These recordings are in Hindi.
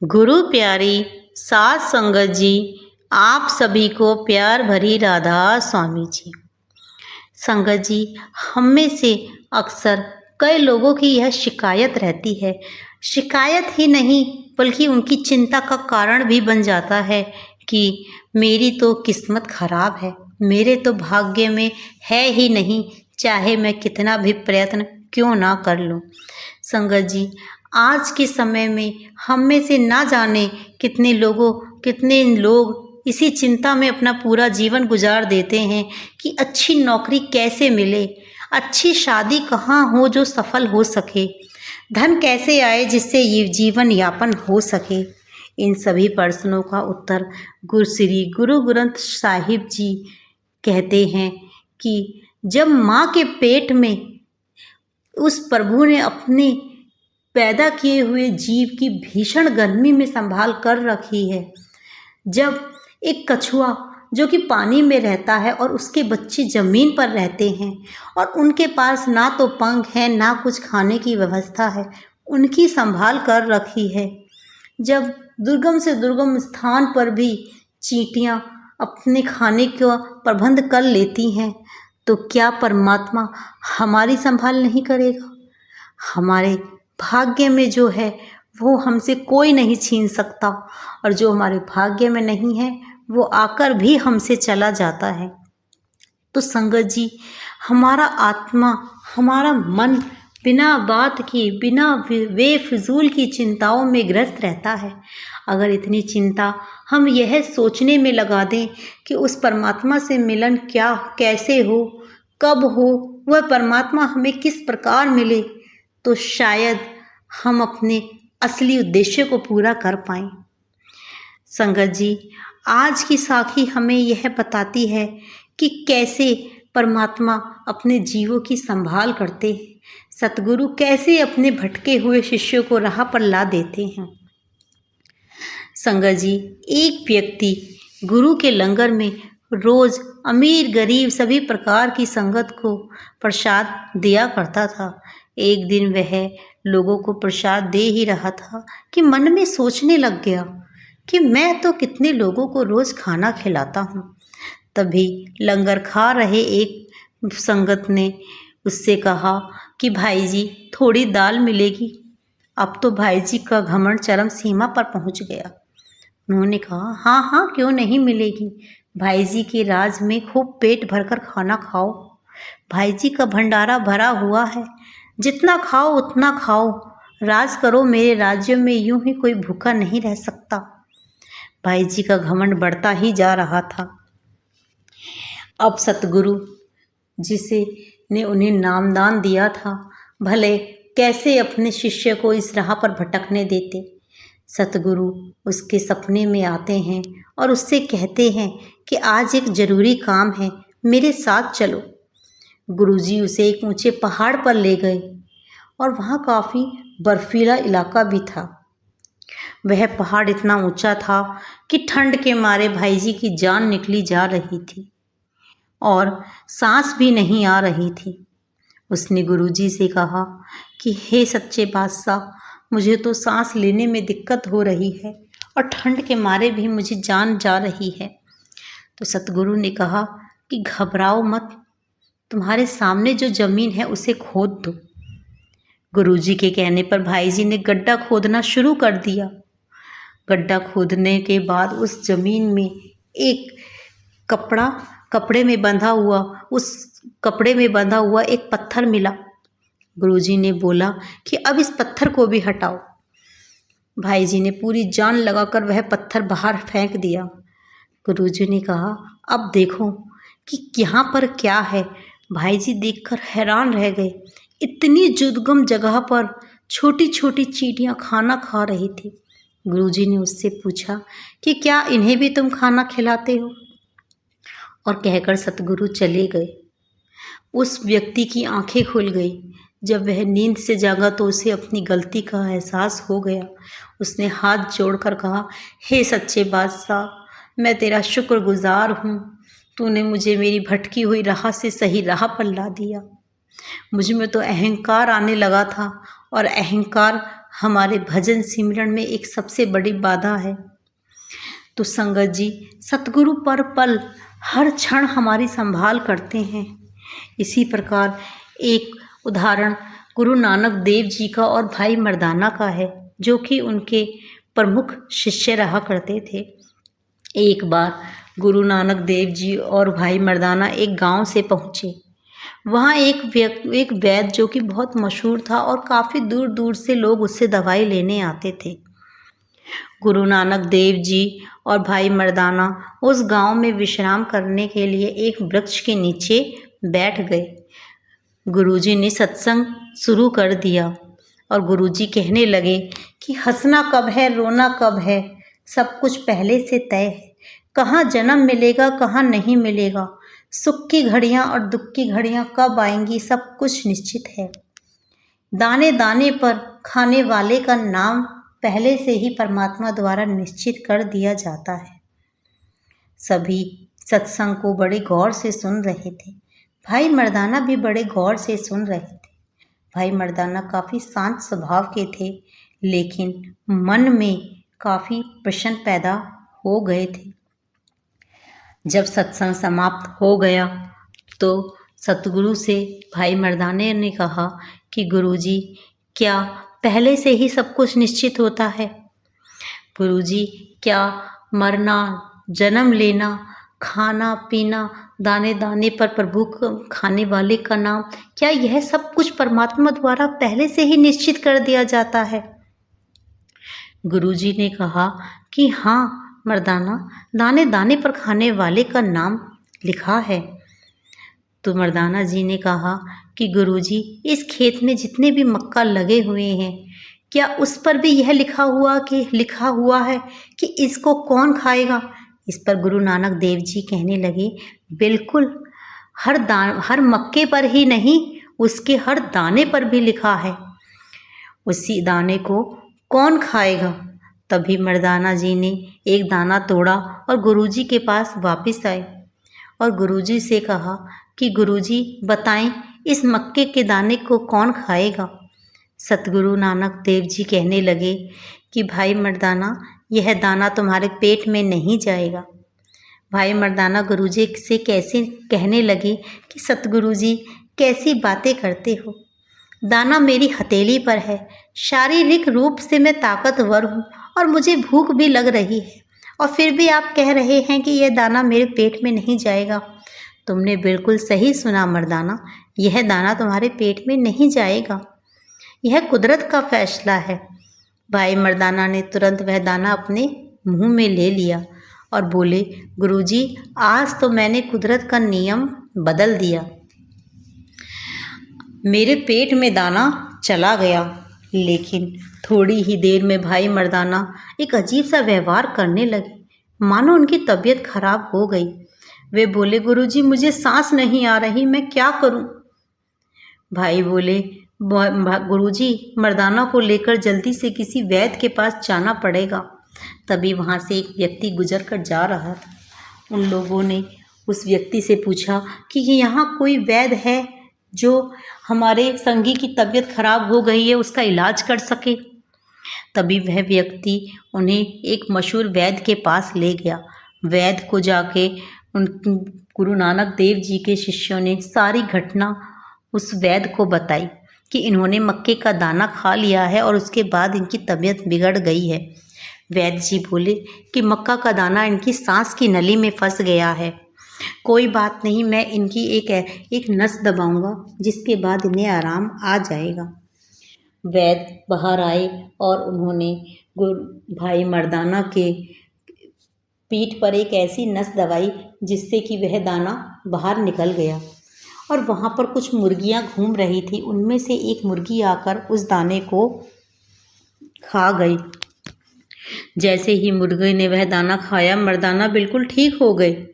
गुरु प्यारी सात संगत जी, आप सभी को प्यार भरी राधा स्वामी जी। संगत जी, हम में से अक्सर कई लोगों की यह शिकायत रहती है, शिकायत ही नहीं बल्कि उनकी चिंता का कारण भी बन जाता है कि मेरी तो किस्मत खराब है, मेरे तो भाग्य में है ही नहीं, चाहे मैं कितना भी प्रयत्न क्यों ना कर लूं। संगत जी, आज के समय में हम में से ना जाने कितने लोग इसी चिंता में अपना पूरा जीवन गुजार देते हैं कि अच्छी नौकरी कैसे मिले, अच्छी शादी कहाँ हो जो सफल हो सके, धन कैसे आए जिससे ये जीवन यापन हो सके। इन सभी प्रश्नों का उत्तर श्री गुरु ग्रंथ साहिब जी कहते हैं कि जब माँ के पेट में उस प्रभु ने अपने पैदा किए हुए जीव की भीषण गर्मी में संभाल कर रखी है, जब एक कछुआ जो कि पानी में रहता है और उसके बच्चे जमीन पर रहते हैं और उनके पास ना तो पंख है ना कुछ खाने की व्यवस्था है, उनकी संभाल कर रखी है, जब दुर्गम से दुर्गम स्थान पर भी चींटियां अपने खाने का प्रबंध कर लेती हैं, तो क्या परमात्मा हमारी संभाल नहीं करेगा। हमारे भाग्य में जो है वो हमसे कोई नहीं छीन सकता, और जो हमारे भाग्य में नहीं है वो आकर भी हमसे चला जाता है। तो संगत जी, हमारा आत्मा, हमारा मन बिना बात की, बिना बेफिजूल की चिंताओं में ग्रस्त रहता है। अगर इतनी चिंता हम यह सोचने में लगा दें कि उस परमात्मा से मिलन क्या, कैसे हो, कब हो, वह परमात्मा हमें किस प्रकार मिले, तो शायद हम अपने असली उद्देश्य को पूरा कर पाएं। संगत जी, आज की साखी हमें यह बताती है कि कैसे परमात्मा अपने जीवों की संभाल करते हैं, सतगुरु कैसे अपने भटके हुए शिष्यों को राह पर ला देते हैं। संगत जी, एक व्यक्ति गुरु के लंगर में रोज अमीर गरीब सभी प्रकार की संगत को प्रसाद दिया करता था। एक दिन वह लोगों को प्रसाद दे ही रहा था कि मन में सोचने लग गया कि मैं तो कितने लोगों को रोज खाना खिलाता हूँ। तभी लंगर खा रहे एक संगत ने उससे कहा कि भाई जी, थोड़ी दाल मिलेगी। अब तो भाई जी का घमंड चरम सीमा पर पहुँच गया। उन्होंने कहा, हाँ हाँ, क्यों नहीं मिलेगी, भाई जी के राज में खूब पेट भरकर खाना खाओ, भाई जी का भंडारा भरा हुआ है, जितना खाओ उतना खाओ, राज करो मेरे राज्य में, यूं ही कोई भूखा नहीं रह सकता। भाई जी का घमंड बढ़ता ही जा रहा था। अब सतगुरु जिसे ने उन्हें नामदान दिया था, भले कैसे अपने शिष्य को इस राह पर भटकने देते। सतगुरु उसके सपने में आते हैं और उससे कहते हैं कि आज एक जरूरी काम है, मेरे साथ चलो। गुरुजी उसे एक ऊंचे पहाड़ पर ले गए और वहाँ काफ़ी बर्फीला इलाका भी था। वह पहाड़ इतना ऊंचा था कि ठंड के मारे भाई जी की जान निकली जा रही थी और सांस भी नहीं आ रही थी। उसने गुरुजी से कहा कि हे सच्चे बादशाह, मुझे तो सांस लेने में दिक्कत हो रही है और ठंड के मारे भी मुझे जान जा रही है। तो सतगुरु ने कहा कि घबराओ मत, तुम्हारे सामने जो जमीन है उसे खोद दो। गुरुजी के कहने पर भाई जी ने गड्ढा खोदना शुरू कर दिया। गड्ढा खोदने के बाद उस जमीन में एक कपड़े में बंधा हुआ एक पत्थर मिला। गुरुजी ने बोला कि अब इस पत्थर को भी हटाओ। भाई जी ने पूरी जान लगाकर वह पत्थर बाहर फेंक दिया। गुरुजी ने कहा, अब देखो कि यहाँ पर क्या है। भाई जी देखकर हैरान रह गए। इतनी दुर्गम जगह पर छोटी छोटी चींटियाँ खाना खा रही थी। गुरुजी ने उससे पूछा कि क्या इन्हें भी तुम खाना खिलाते हो, और कहकर सतगुरु चले गए। उस व्यक्ति की आंखें खुल गई। जब वह नींद से जागा तो उसे अपनी गलती का एहसास हो गया। उसने हाथ जोड़कर कहा, हे सच्चे बादशाह, मैं तेरा शुक्रगुजार हूँ, तूने मुझे मेरी भटकी हुई राह से सही राह पर ला दिया। मुझ में तो अहंकार आने लगा था और अहंकार हमारे भजन सिमरन में एक सबसे बड़ी बाधा है। तो संगत जी, सतगुरु पर पल हर क्षण हमारी संभाल करते हैं। इसी प्रकार एक उदाहरण गुरु नानक देव जी का और भाई मर्दाना का है, जो कि उनके प्रमुख शिष्य रहा करते थे। एक बार गुरु नानक देव जी और भाई मर्दाना एक गांव से पहुँचे। वहाँ एक वैद्य जो कि बहुत मशहूर था और काफ़ी दूर दूर से लोग उससे दवाई लेने आते थे। गुरु नानक देव जी और भाई मर्दाना उस गांव में विश्राम करने के लिए एक वृक्ष के नीचे बैठ गए। गुरुजी ने सत्संग शुरू कर दिया और गुरुजी कहने लगे कि हंसना कब है, रोना कब है, सब कुछ पहले से तय है। कहाँ जन्म मिलेगा, कहाँ नहीं मिलेगा, सुख की घड़ियाँ और दुख की घड़ियाँ कब आएंगी, सब कुछ निश्चित है। दाने दाने पर खाने वाले का नाम पहले से ही परमात्मा द्वारा निश्चित कर दिया जाता है। सभी सत्संग को बड़े गौर से सुन रहे थे। भाई मर्दाना भी बड़े गौर से सुन रहे थे। भाई मर्दाना काफ़ी शांत स्वभाव के थे, लेकिन मन में काफ़ी प्रश्न पैदा हो गए थे। जब सत्संग समाप्त हो गया तो सतगुरु से भाई मर्दाने ने कहा कि गुरुजी, क्या पहले से ही सब कुछ निश्चित होता है? गुरुजी, क्या मरना, जन्म लेना, खाना पीना, दाने दाने पर प्रभु खाने वाले का नाम, क्या यह सब कुछ परमात्मा द्वारा पहले से ही निश्चित कर दिया जाता है? गुरुजी ने कहा कि हाँ मर्दाना, दाने दाने पर खाने वाले का नाम लिखा है। तो मर्दाना जी ने कहा कि गुरुजी, इस खेत में जितने भी मक्का लगे हुए हैं, क्या उस पर भी यह लिखा हुआ है कि इसको कौन खाएगा? इस पर गुरु नानक देव जी कहने लगे, बिल्कुल, हर मक्के पर ही नहीं, उसके हर दाने पर भी लिखा है। उसी दाने को कौन खाएगा? तभी मर्दाना जी ने एक दाना तोड़ा और गुरुजी के पास वापस आए और गुरुजी से कहा कि गुरुजी बताएं, इस मक्के के दाने को कौन खाएगा? सतगुरु नानक देव जी कहने लगे कि भाई मर्दाना, यह दाना तुम्हारे पेट में नहीं जाएगा। भाई मर्दाना गुरुजी से कैसे कहने लगे कि सतगुरु जी, कैसी बातें करते हो, दाना मेरी हथेली पर है, शारीरिक रूप से मैं ताकतवर हूँ और मुझे भूख भी लग रही है, और फिर भी आप कह रहे हैं कि यह दाना मेरे पेट में नहीं जाएगा। तुमने बिल्कुल सही सुना मर्दाना, यह दाना तुम्हारे पेट में नहीं जाएगा, यह कुदरत का फैसला है। भाई मर्दाना ने तुरंत वह दाना अपने मुंह में ले लिया और बोले, गुरुजी, आज तो मैंने कुदरत का नियम बदल दिया, मेरे पेट में दाना चला गया। लेकिन थोड़ी ही देर में भाई मर्दाना एक अजीब सा व्यवहार करने लगे, मानो उनकी तबीयत खराब हो गई। वे बोले, गुरुजी, मुझे सांस नहीं आ रही, मैं क्या करूं? भाई बोले, गुरुजी, मर्दाना को लेकर जल्दी से किसी वैद्य के पास जाना पड़ेगा। तभी वहाँ से एक व्यक्ति गुजर कर जा रहा था। उन लोगों ने उस व्यक्ति से पूछा कि यहाँ कोई वैद्य है जो हमारे संगी की तबीयत खराब हो गई है, उसका इलाज कर सके। तभी वह व्यक्ति उन्हें एक मशहूर वैद्य के पास ले गया। वैद्य को जाके उन गुरु नानक देव जी के शिष्यों ने सारी घटना उस वैद्य को बताई कि इन्होंने मक्के का दाना खा लिया है और उसके बाद इनकी तबीयत बिगड़ गई है। वैद्य जी बोले कि मक्का का दाना इनकी सांस की नली में फंस गया है, कोई बात नहीं, मैं इनकी एक नस दबाऊंगा, जिसके बाद इन्हें आराम आ जाएगा। वैद्य बाहर आए और उन्होंने भाई मर्दाना के पीठ पर एक ऐसी नस दबाई जिससे कि वह दाना बाहर निकल गया। और वहाँ पर कुछ मुर्गियाँ घूम रही थी, उनमें से एक मुर्गी आकर उस दाने को खा गई। जैसे ही मुर्गी ने वह दाना खाया, मर्दाना बिल्कुल ठीक हो गए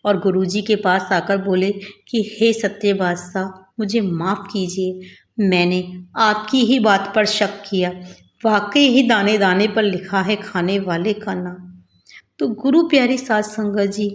और गुरुजी के पास आकर बोले कि हे सत्य बादशाह, मुझे माफ़ कीजिए, मैंने आपकी ही बात पर शक किया, वाकई ही दाने दाने पर लिखा है खाने वाले का नाम। तो गुरु प्यारी साध संगत जी,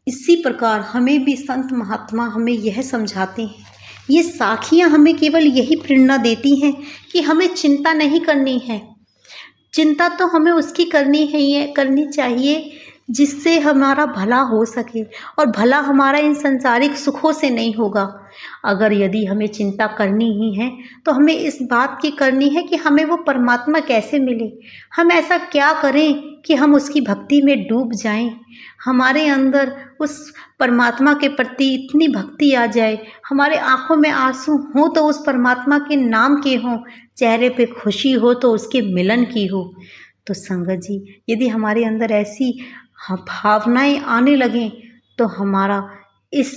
इसी प्रकार हमें भी संत महात्मा हमें यह समझाते हैं ये साखियाँ हमें केवल यही प्रेरणा देती हैं कि हमें चिंता नहीं करनी है। चिंता तो हमें उसकी करनी चाहिए जिससे हमारा भला हो सके, और भला हमारा इन संसारिक सुखों से नहीं होगा। अगर यदि हमें चिंता करनी ही है तो हमें इस बात की करनी है कि हमें वो परमात्मा कैसे मिले, हम ऐसा क्या करें कि हम उसकी भक्ति में डूब जाएं, हमारे अंदर उस परमात्मा के प्रति इतनी भक्ति आ जाए, हमारे आंखों में आंसू हों तो उस परमात्मा के नाम के हों, चेहरे पे खुशी हो तो उसके मिलन की हो। तो संगत जी, यदि हमारे अंदर ऐसी भावनाएं आने लगें तो हमारा इस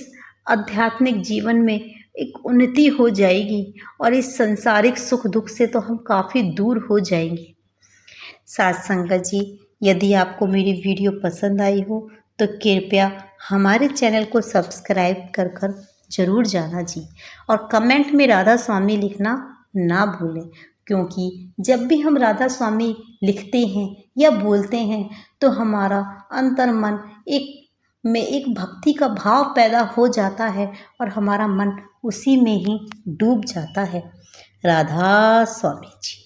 आध्यात्मिक जीवन में एक उन्नति हो जाएगी, और इस संसारिक सुख दुख से तो हम काफ़ी दूर हो जाएंगे। साथ संगत जी, यदि आपको मेरी वीडियो पसंद आई हो तो कृपया हमारे चैनल को सब्सक्राइब कर ज़रूर जाना जी, और कमेंट में राधा स्वामी लिखना ना भूलें, क्योंकि जब भी हम राधा स्वामी लिखते हैं या बोलते हैं तो हमारा अंतर्मन एक भक्ति का भाव पैदा हो जाता है और हमारा मन उसी में ही डूब जाता है। राधा स्वामी जी।